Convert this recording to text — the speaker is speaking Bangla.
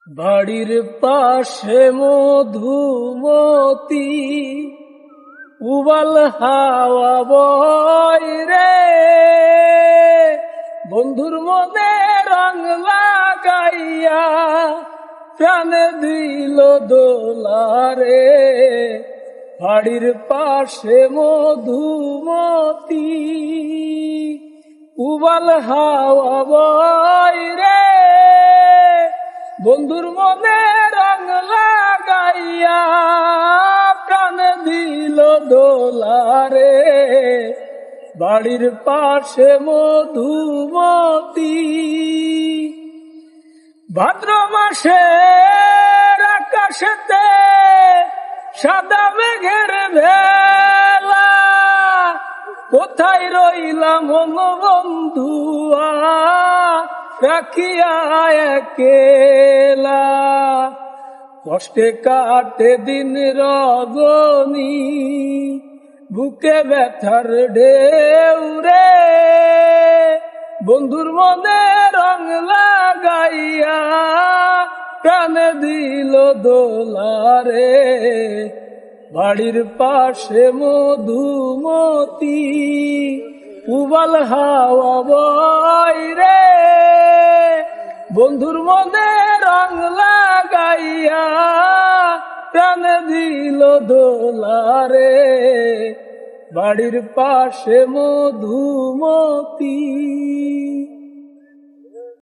বাড়ির পাশে মধুমতি উবাল হাওয়া বয় রে, বন্ধুর মনে রং লাগাইয়া প্রাণে দিল দোলারে। বাড়ির পাশে মধুমতি উবাল হাওয়া বয় রে, বন্ধুর মনে রং লাগাইয়া প্রাণ দিল দোলারে। বাড়ির পাশে মধুমতি ভাদ্র মাসের আকাশেতে সাদা মেঘের ভেলা, কোথায় রইলাম বন্ধুয়া রাখিয়া একেলা। কষ্টে কাটে দিন রজনী, বুকে ব্যথার ঢেউ রে, বন্ধুর মনে রং লাগাইয়া প্রাণ দিল দোলারে। বাড়ির পাশে মধুমতি উবাল হাওয়া বয় রে, বন্ধুর মনে রং লাগাইয়া প্রাণ দিল দোলারে। বাড়ির পাশে মধুমতি।